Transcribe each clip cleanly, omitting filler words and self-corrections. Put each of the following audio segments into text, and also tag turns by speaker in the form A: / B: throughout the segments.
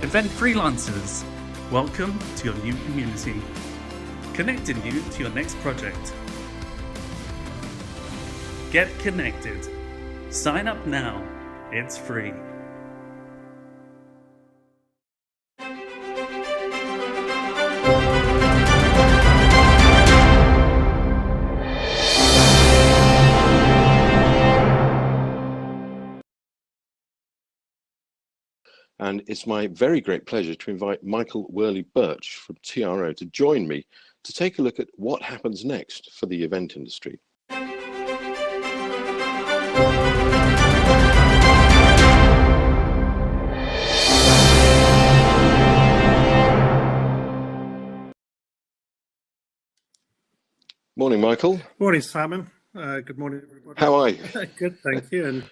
A: Event Freelancers, welcome to your new community, connecting you to your next project. Get connected. Sign up now. It's free.
B: And it's my very great pleasure to invite Michael Wyrley-Birch from TRO to join me to take a look at what happens next for the event industry. Morning, Michael.
C: Morning, Simon. Good morning, everybody.
B: How are you?
C: Good, thank you, and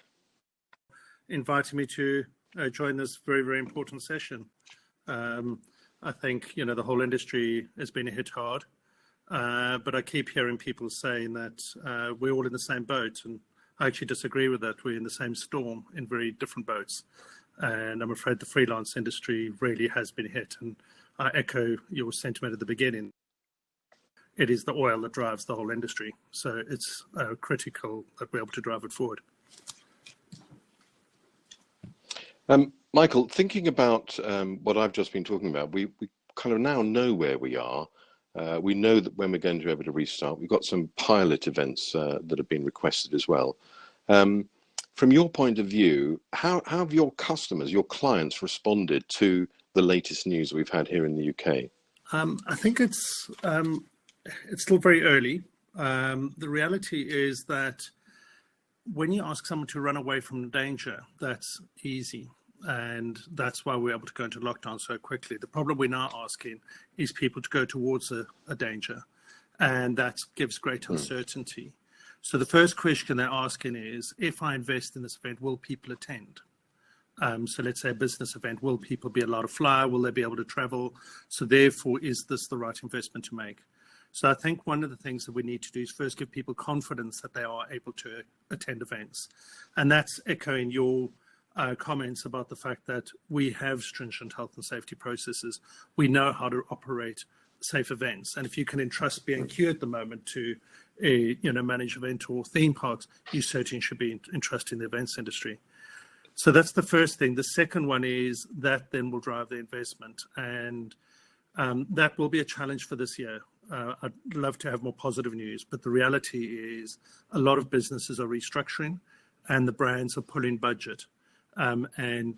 C: inviting me to join this very, very important session. I think, the whole industry has been hit hard, but I keep hearing people saying that we're all in the same boat, and I actually disagree with that. We're in the same storm in very different boats, and I'm afraid the freelance industry really has been hit, and I echo your sentiment at the beginning. It is the oil that drives the whole industry, so it's critical that we're able to drive it forward.
B: Michael, thinking about what I've just been talking about, we kind of now know where we are. We know that when we're going to be able to restart, we've got some pilot events that have been requested as well. From your point of view, how have your customers, your clients responded to the latest news we've had here in the UK?
C: I think it's still very early. The reality is that when you ask someone to run away from danger, that's easy. And that's why we're able to go into lockdown so quickly. The problem we're now asking is people to go towards a danger. And that gives great uncertainty. So the first question they're asking is, if I invest in this event, will people attend? So let's say a business event, will people be allowed to fly? Will they be able to travel? So therefore, is this the right investment to make? So I think one of the things that we need to do is first give people confidence that they are able to attend events. And that's echoing your comments about the fact that we have stringent health and safety processes. We know how to operate safe events. And if you can entrust B&Q at the moment to manage event or theme parks, you certainly should be entrusting the events industry. So that's the first thing. The second one is that then will drive the investment. And that will be a challenge for this year. I'd love to have more positive news, but the reality is a lot of businesses are restructuring and the brands are pulling budget. And,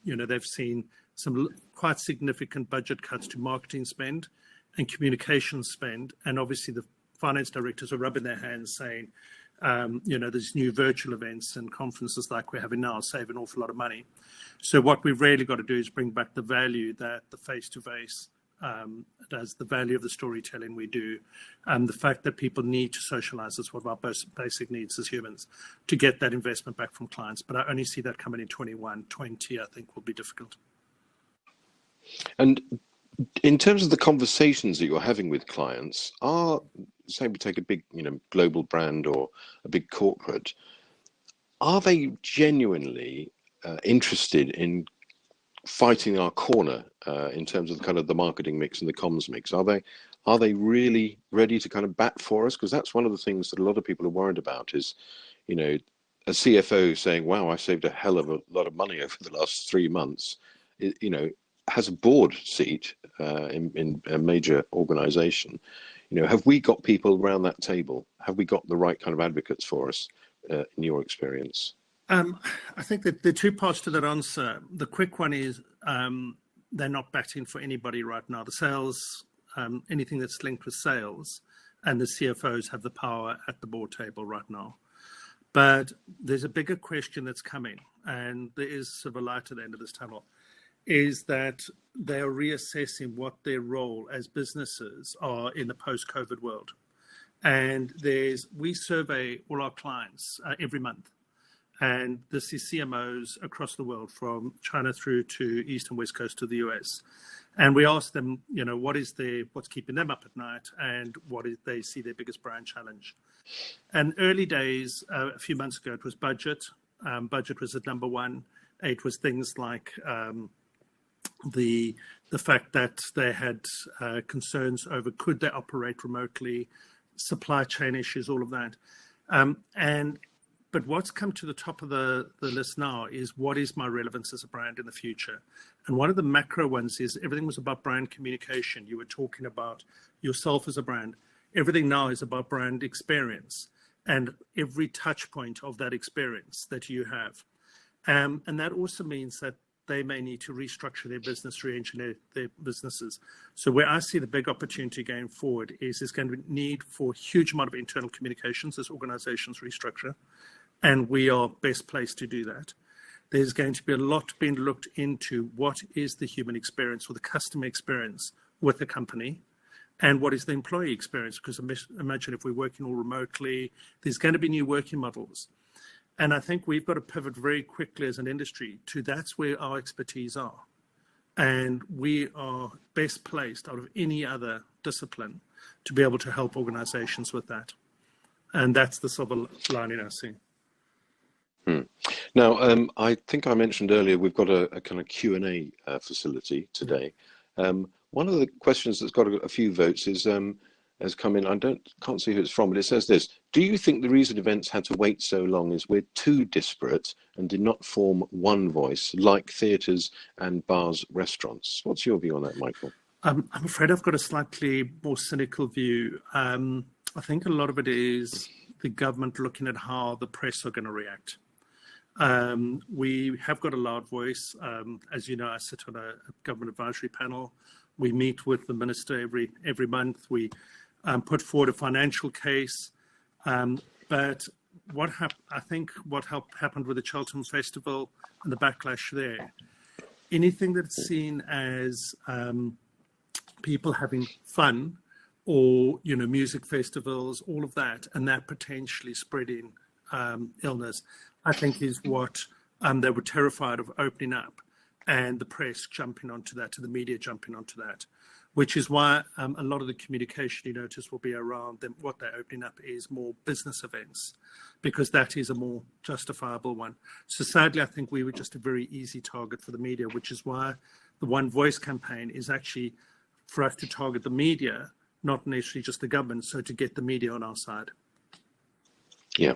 C: they've seen some quite significant budget cuts to marketing spend and communication spend. And obviously the finance directors are rubbing their hands saying, there's new virtual events and conferences like we're having now save an awful lot of money. So what we've really got to do is bring back the value that the face-to-face does, the value of the storytelling we do, and the fact that people need to socialize is one of our basic needs as humans, to get that investment back from clients. But I only see that coming in 21, 20, I think will be difficult.
B: And in terms of the conversations that you're having with clients, say we take a big, global brand or a big corporate, are they genuinely interested in fighting our corner in terms of kind of the marketing mix and the comms mix? Are they really ready to kind of bat for us? Because that's one of the things that a lot of people are worried about is, a CFO saying, wow, I saved a hell of a lot of money over the last 3 months, has a board seat in a major organization. Have we got people around that table? Have we got the right kind of advocates for us in your experience?
C: I think that there are two parts to that answer. The quick one is they're not batting for anybody right now. The sales, anything that's linked with sales, and the CFOs have the power at the board table right now. But there's a bigger question that's coming, and there is sort of a light at the end of this tunnel, is that they're reassessing what their role as businesses are in the post-COVID world. And we survey all our clients every month. And this is CMOs across the world, from China through to East and West Coast to the US. And we ask them, what's keeping them up at night, and what is they see their biggest brand challenge. And early days, a few months ago, it was budget. Budget was at number one. It was things like the fact that they had concerns over could they operate remotely, supply chain issues, all of that. But what's come to the top of the list now is what is my relevance as a brand in the future? And one of the macro ones is everything was about brand communication. You were talking about yourself as a brand. Everything now is about brand experience and every touch point of that experience that you have. And that also means that they may need to restructure their business, re-engineer their businesses. So where I see the big opportunity going forward is there's going to be need for a huge amount of internal communications as organizations restructure. And we are best placed to do that. There's going to be a lot being looked into what is the human experience or the customer experience with the company and what is the employee experience. Because imagine if we're working all remotely, there's going to be new working models. And I think we've got to pivot very quickly as an industry to that's where our expertise are. And we are best placed out of any other discipline to be able to help organizations with that. And that's the silver lining I see.
B: Now, I think I mentioned earlier, we've got a kind of Q&A facility today. One of the questions that's got a few votes is, has come in, can't see who it's from, but it says this: do you think the reason events had to wait so long is we're too disparate and did not form one voice like theatres and bars, restaurants? What's your view on that, Michael?
C: I'm afraid I've got a slightly more cynical view. I think a lot of it is the government looking at how the press are going to react. We have got a loud voice. As you know, I sit on a government advisory panel. We meet with the minister every month. We put forward a financial case. But I think what happened with the Cheltenham Festival and the backlash there, anything that's seen as people having fun or, music festivals, all of that, and that potentially spreading illness, I think is what they were terrified of opening up and the press jumping onto that, to the media jumping onto that, which is why a lot of the communication you notice will be around them. What they're opening up is more business events, because that is a more justifiable one. So sadly, I think we were just a very easy target for the media, which is why the One Voice campaign is actually for us to target the media, not necessarily just the government, so to get the media on our side.
B: Yeah.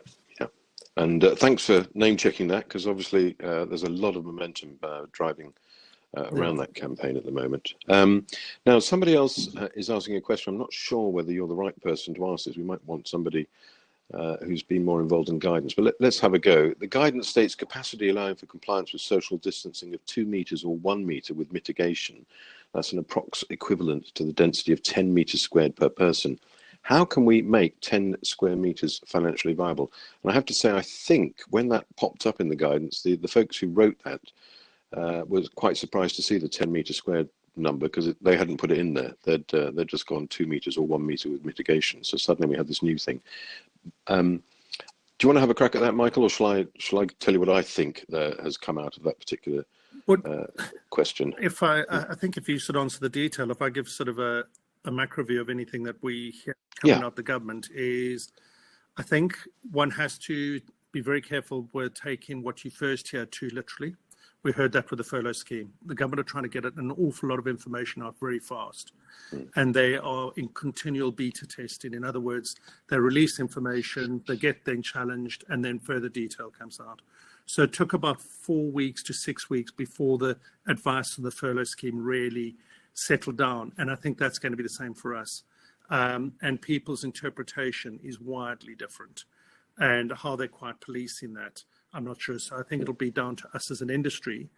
B: And thanks for name checking that, because obviously there's a lot of momentum driving around that campaign at the moment. Now, somebody else is asking a question. I'm not sure whether you're the right person to ask this. We might want somebody who's been more involved in guidance, but let's have a go. The guidance states capacity allowing for compliance with social distancing of 2 meters or 1 meter with mitigation. That's an approx equivalent to the density of 10 meters squared per person. How can we make 10 square meters financially viable? And I have to say, I think when that popped up in the guidance, the folks who wrote that was quite surprised to see the 10 meter squared number, because they hadn't put it in there. They'd just gone 2 meters or 1 meter with mitigation. So suddenly we had this new thing. Do you want to have a crack at that, Michael, or shall I tell you what I think has come out of that particular question?
C: I think if you should answer the detail, if I give sort of a macro view of anything that we hear coming out the government, is I think one has to be very careful with taking what you first hear too literally. We heard that with the furlough scheme. The government are trying to get an awful lot of information out very fast. And they are in continual beta testing. In other words, they release information, they get then challenged, and then further detail comes out. So it took about 4 weeks to 6 weeks before the advice on the furlough scheme really settled down. And I think that's going to be the same for us. And people's interpretation is widely different. And how they're quite policing that, I'm not sure. So I think it'll be down to us as an industry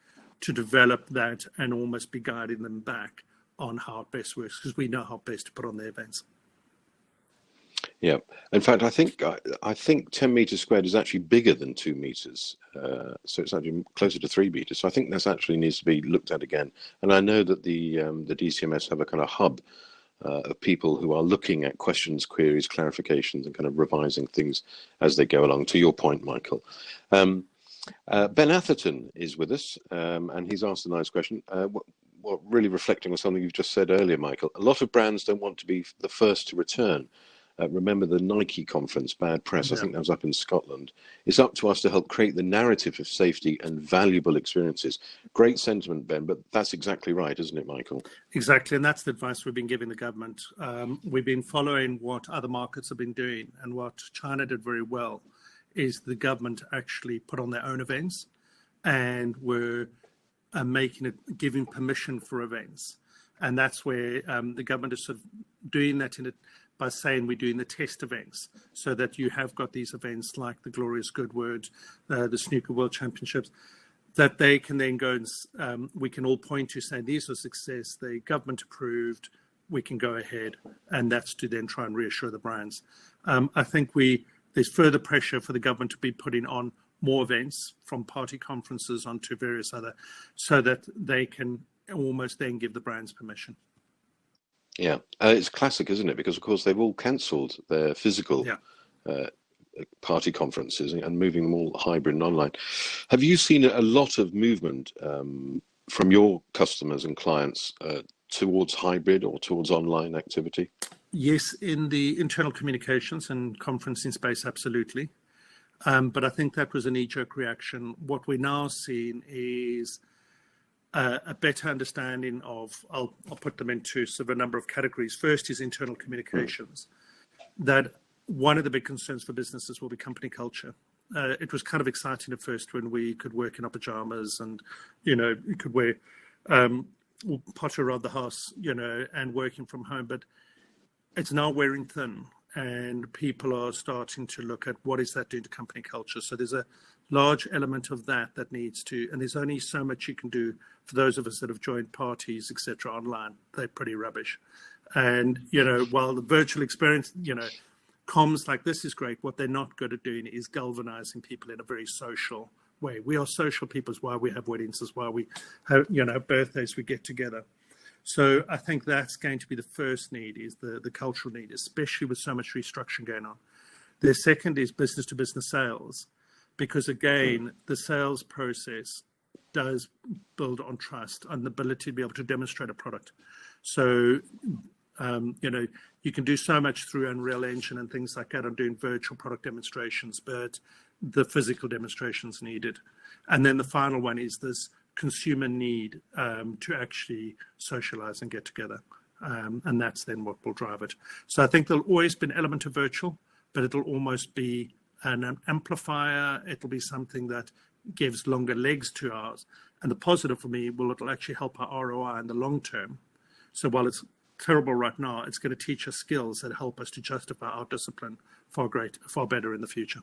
C: to develop that and almost be guiding them back on how it best works, because we know how best to put on the events.
B: Yeah. In fact, I think 10 meters squared is actually bigger than 2 meters. So it's actually closer to 3 meters. So I think this actually needs to be looked at again. And I know that the DCMS have a kind of hub of people who are looking at questions, queries, clarifications, and kind of revising things as they go along. To your point, Michael. Ben Atherton is with us, and he's asked a nice question. Really reflecting on something you've just said earlier, Michael. A lot of brands don't want to be the first to return. remember the Nike conference, bad press, I
C: Yeah.
B: think that was up in Scotland. It's up to us to help create the narrative of safety and valuable experiences. Great sentiment, Ben, but that's exactly right, isn't it, Michael?
C: Exactly, and that's the advice we've been giving the government. We've been following what other markets have been doing, and what China did very well is the government actually put on their own events and were giving permission for events. And that's where the government is sort of doing that by saying we're doing the test events, so that you have got these events like the Glorious Goodwood, the Snooker World Championships, that they can then go and we can all point to saying these are success, the government approved, we can go ahead, and that's to then try and reassure the brands. I think there's further pressure for the government to be putting on more events, from party conferences onto various other, so that they can almost then give the brands permission.
B: Yeah, it's classic, isn't it? Because of course they've all cancelled their physical party conferences and moving them all hybrid and online. Have you seen a lot of movement from your customers and clients towards hybrid or towards online activity?
C: Yes, in the internal communications and conferencing space, absolutely. But I think that was a knee-jerk reaction. What we're now seeing is a better understanding of, I'll put them into sort of a number of categories. First is internal communications. That one of the big concerns for businesses will be company culture. It was kind of exciting at first when we could work in our pajamas and, you could wear potter around the house, and working from home. But it's now wearing thin, and people are starting to look at what is that doing to company culture. So there's a large element of that needs to, and there's only so much you can do. For those of us that have joined parties, etc., online, they're pretty rubbish. And, while the virtual experience, comms like this is great, what they're not good at doing is galvanizing people in a very social way. We are social people. Is why we have weddings, is why we have, birthdays, we get together. So I think that's going to be the first need, is the cultural need, especially with so much restructuring going on. The second is business to business sales, because again, the sales process does build on trust and the ability to be able to demonstrate a product. So, you can do so much through Unreal Engine and things like that on doing virtual product demonstrations, but the physical demonstrations needed. And then the final one is this consumer need to actually socialize and get together. And that's then what will drive it. So I think there'll always be an element of virtual, but it'll almost be an amplifier. It'll be something that gives longer legs to ours. And the positive for me, it'll actually help our ROI in the long term. So while it's terrible right now, it's going to teach us skills that help us to justify our discipline far better in the future.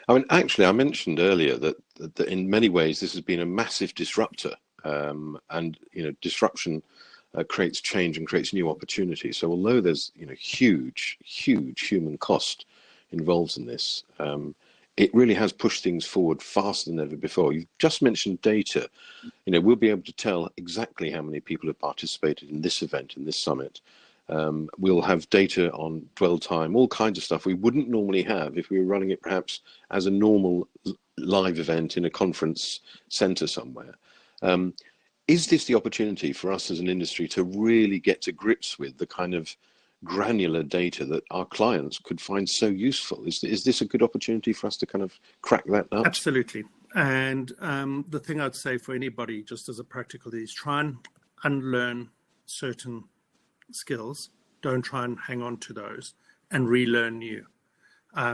B: I mean, actually, I mentioned earlier that in many ways this has been a massive disruptor, and disruption creates change and creates new opportunities. So although there's huge human cost involved in this, it really has pushed things forward faster than ever before. You've just mentioned data. We'll be able to tell exactly how many people have participated in this event, in this summit. We'll have data on dwell time, all kinds of stuff we wouldn't normally have if we were running it perhaps as a normal live event in a conference center somewhere. Is this the opportunity for us as an industry to really get to grips with the kind of granular data that our clients could find so useful? Is this a good opportunity for us to kind of crack that nut?
C: Absolutely. And the thing I'd say for anybody, just as a practical, is try and unlearn certain skills. Don't try and hang on to those, and relearn new,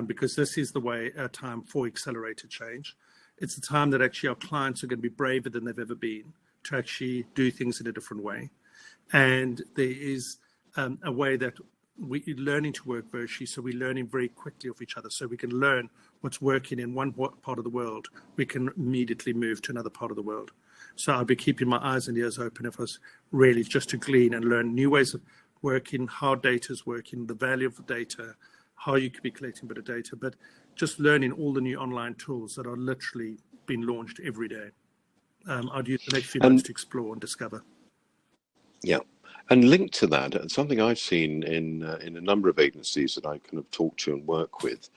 C: because this is a time for accelerated change. It's a time that actually our clients are going to be braver than they've ever been to actually do things in a different way. And there is a way that we're learning to work virtually, so we're learning very quickly of each other. So we can learn what's working in one part of the world. We can immediately move to another part of the world. So I'll be keeping my eyes and ears open if I was really just to glean and learn new ways of working, how data is working, the value of the data, how you could be collecting better data, but just learning all the new online tools that are literally being launched every day. I'd use the next few months to explore and discover.
B: Yeah. And linked to that, something I've seen in a number of agencies that I kind of talk to and work with,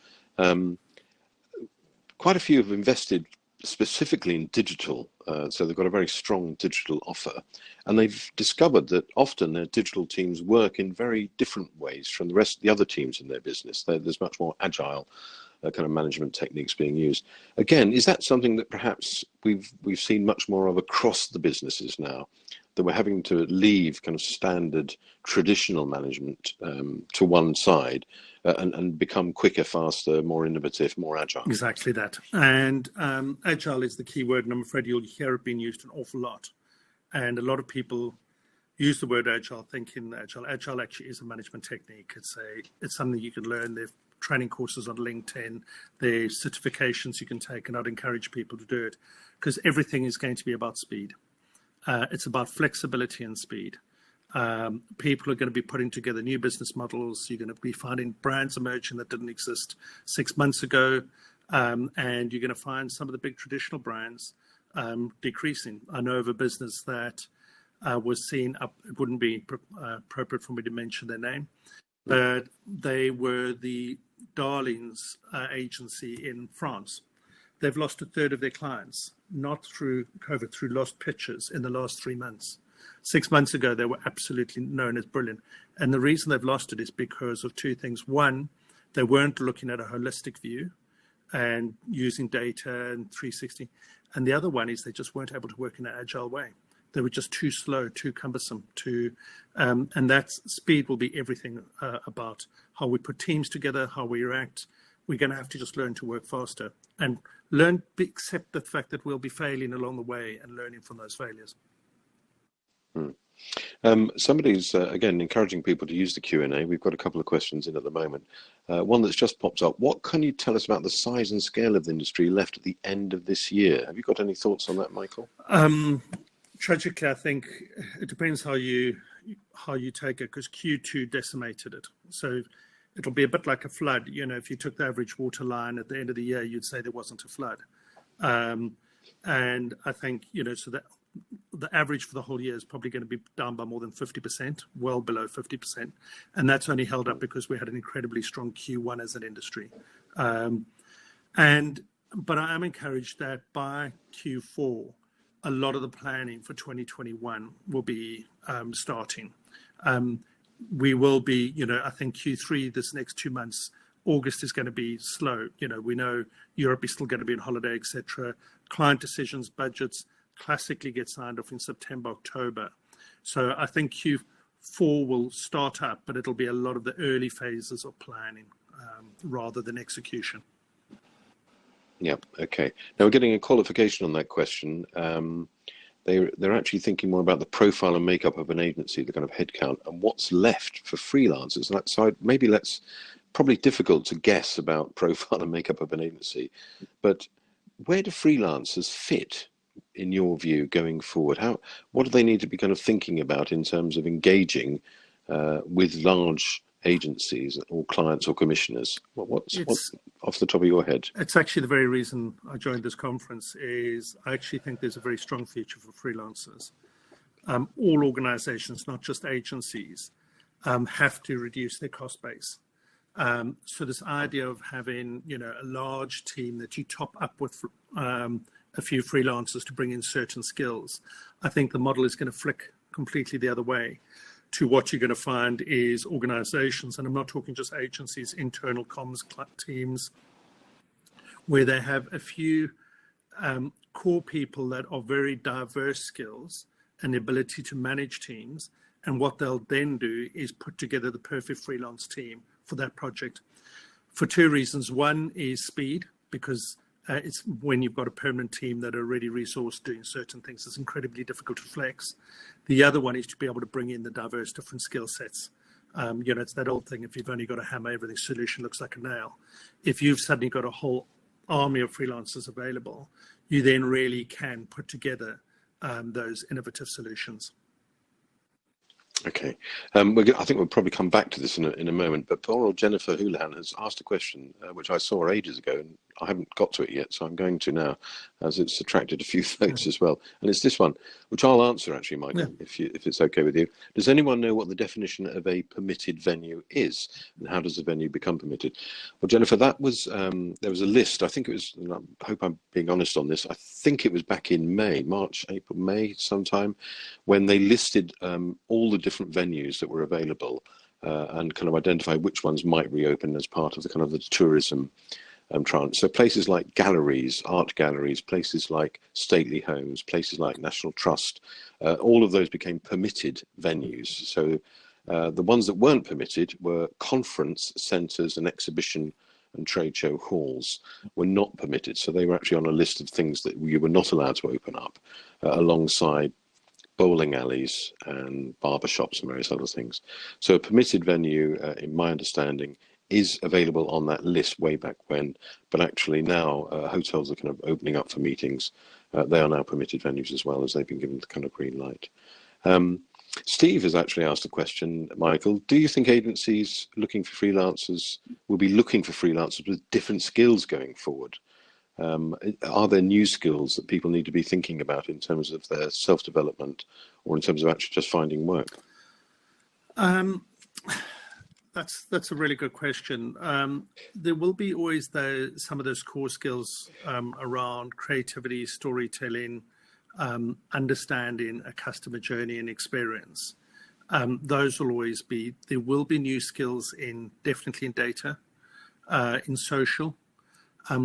B: quite a few have invested specifically in digital. So they've got a very strong digital offer, and they've discovered that often their digital teams work in very different ways from the other teams in their business. There's much more agile kind of management techniques being used. Again, is that something that perhaps we've seen much more of across the businesses now, that we're having to leave kind of standard traditional management to one side and become quicker, faster, more innovative, more agile?
C: Exactly that. And agile is the key word, and I'm afraid you'll hear it being used an awful lot. And a lot of people use the word agile thinking agile. Agile actually is a management technique. It's something you can learn. There's training courses on LinkedIn. There's certifications you can take, and I'd encourage people to do it, because everything is going to be about speed. It's about flexibility and speed. People are going to be putting together new business models. You're going to be finding brands emerging that didn't exist 6 months ago. And you're going to find some of the big traditional brands decreasing. I know of a business that was seen up, it wouldn't be appropriate for me to mention their name, but they were the darlings agency in France. They've lost a third of their clients, not through COVID, through lost pitches in the last 3 months. 6 months ago, they were absolutely known as brilliant. And the reason they've lost it is because of two things. One, they weren't looking at a holistic view and using data and 360. And the other one is they just weren't able to work in an agile way. They were just too slow, too cumbersome, and that speed will be everything about how we put teams together, how we react. We're going to have to just learn to work faster and accept the fact that we'll be failing along the way and learning from those failures.
B: Somebody's again encouraging people to use the Q&A. We've got a couple of questions in at the moment. One that's just popped up. What can you tell us about the size and scale of the industry left at the end of this year? Have you got any thoughts on that, Michael?
C: Tragically, I think it depends how you take it, because Q2 decimated it. So it'll be a bit like a flood. You know, if you took the average water line at the end of the year, you'd say there wasn't a flood. And I think, you know, so that the average for the whole year is probably going to be down by more than 50%, well below 50%. And that's only held up because we had an incredibly strong Q1 as an industry. But I am encouraged that by Q4, a lot of the planning for 2021 will be starting. We will be, you know, I think Q3, this next 2 months, August is going to be slow. You know, we know Europe is still going to be on holiday, etc. Client decisions, budgets classically get signed off in September, October. So I think Q4 will start up, but it'll be a lot of the early phases of planning rather than execution.
B: Yeah, okay. Now we're getting a qualification on that question. They're actually thinking more about the profile and makeup of an agency, the kind of headcount, and what's left for freelancers. So maybe that's probably difficult to guess about profile and makeup of an agency, but where do freelancers fit in your view going forward? What do they need to be kind of thinking about in terms of engaging with large agencies or clients or commissioners? What's off the top of your head?
C: It's actually the very reason I joined this conference. Is I actually think there's a very strong future for freelancers. All organizations, not just agencies, have to reduce their cost base. So this idea of having, you know, a large team that you top up with a few freelancers to bring in certain skills, I think the model is going to flick completely the other way. To what you're going to find is organizations, and I'm not talking just agencies, internal comms teams, where they have a few core people that are very diverse skills and the ability to manage teams. And what they'll then do is put together the perfect freelance team for that project for two reasons. One is speed, because it's when you've got a permanent team that are already resourced doing certain things, it's incredibly difficult to flex. The other one is to be able to bring in the diverse different skill sets. You know, it's that old thing, if you've only got a hammer, everything solution looks like a nail. If you've suddenly got a whole army of freelancers available, you then really can put together those innovative solutions.
B: Okay, I think we'll probably come back to this in a moment, but poor old Jennifer Houlihan has asked a question which I saw ages ago, and I haven't got to it yet, so I'm going to now, as it's attracted a few votes as well. And it's this one, which I'll answer actually, Michael, if it's okay with you. Does anyone know what the definition of a permitted venue is, and how does a venue become permitted? Well, Jennifer, that was there was a list. I think it was. And I hope I'm being honest on this. I think it was back in March, April, May, sometime, when they listed all the different venues that were available. And kind of identify which ones might reopen as part of the kind of the tourism trance. So places like galleries, art galleries, places like stately homes, places like National Trust, all of those became permitted venues. So the ones that weren't permitted were conference centres and exhibition and trade show halls were not permitted. So they were actually on a list of things that you were not allowed to open up alongside bowling alleys and barber shops and various other things. So a permitted venue, in my understanding, is available on that list way back when, but actually now hotels are kind of opening up for meetings. They are now permitted venues as well, as they've been given the kind of green light. Steve has actually asked a question, Michael. Do you think agencies looking for freelancers will be looking for freelancers with different skills going forward? Are there new skills that people need to be thinking about in terms of their self-development or in terms of actually just finding work?
C: That's a really good question. There will be always some of those core skills around creativity, storytelling, understanding a customer journey and experience. Those will always be. There will be new skills definitely in data, in social.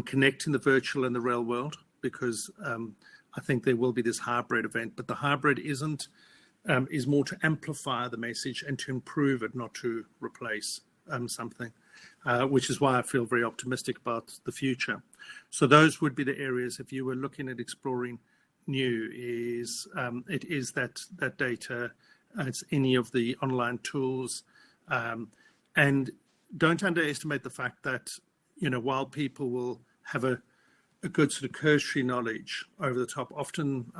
C: Connecting the virtual and the real world, because I think there will be this hybrid event, but the hybrid is more to amplify the message and to improve it, not to replace something, which is why I feel very optimistic about the future. So those would be the areas, if you were looking at exploring new, it is that data, it's any of the online tools, and don't underestimate the fact that, while people will have a good sort of cursory knowledge over the top, often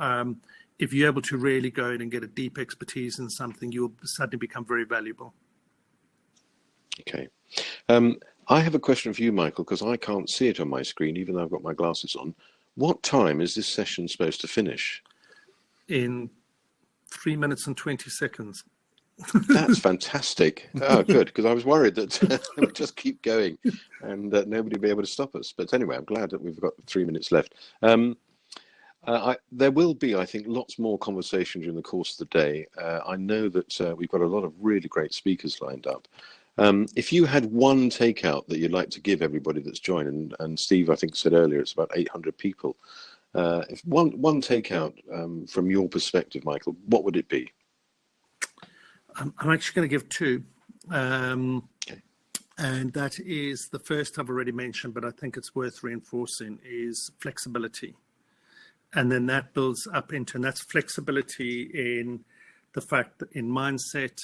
C: if you're able to really go in and get a deep expertise in something, you'll suddenly become very valuable. Okay.
B: I have a question for you, Michael, because I can't see it on my screen, even though I've got my glasses on. What time is this session supposed to finish?
C: In 3 minutes and 20 seconds.
B: That's fantastic. Oh, good, because I was worried that we'd just keep going and nobody would be able to stop us. But anyway, I'm glad that we've got 3 minutes left. There will be, I think, lots more conversation during the course of the day. I know that we've got a lot of really great speakers lined up. If you had one takeout that you'd like to give everybody that's joined, and Steve, I think, said earlier, it's about 800 people. If one takeout from your perspective, Michael, what would it be?
C: I'm actually going to give two. And that is the first I've already mentioned, but I think it's worth reinforcing, is flexibility. And then that builds up into, and that's flexibility in the fact that in mindset,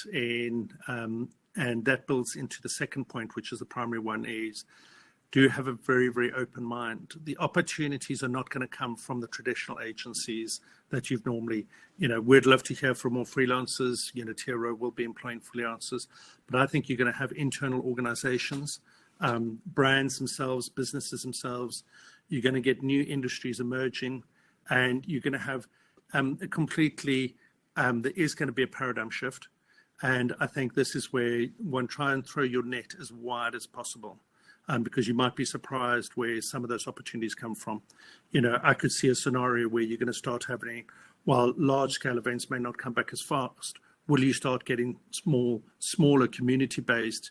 C: and that builds into the second point, which is the primary one, is do have a very, very open mind. The opportunities are not going to come from the traditional agencies that you've normally, we'd love to hear from more freelancers. Tiro will be employing freelancers, but I think you're going to have internal organizations, brands themselves, businesses themselves. You're going to get new industries emerging, and you're going to have there is going to be a paradigm shift. And I think this is where one try and throw your net as wide as possible. Because you might be surprised where some of those opportunities come from. I could see a scenario where you're going to start having, while large-scale events may not come back as fast, will you start getting smaller community-based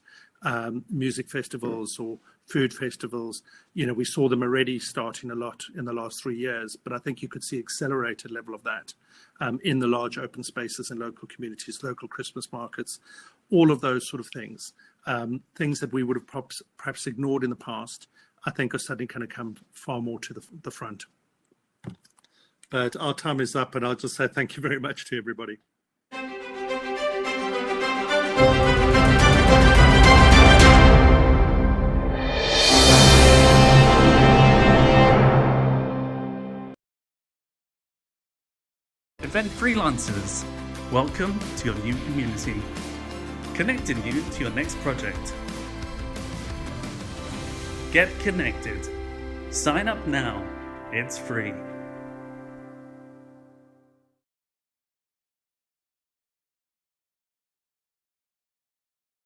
C: music festivals or food festivals? We saw them already starting a lot in the last 3 years, but I think you could see accelerated level of that in the large open spaces and local communities, local Christmas markets, all of those sort of things. Things that we would have perhaps ignored in the past, I think are suddenly going to come far more to the front. But our time is up, and I'll just say thank you very much to everybody.
A: Event Freelancers, welcome to your new community, connecting you to your next project. Get connected. Sign up now. It's free.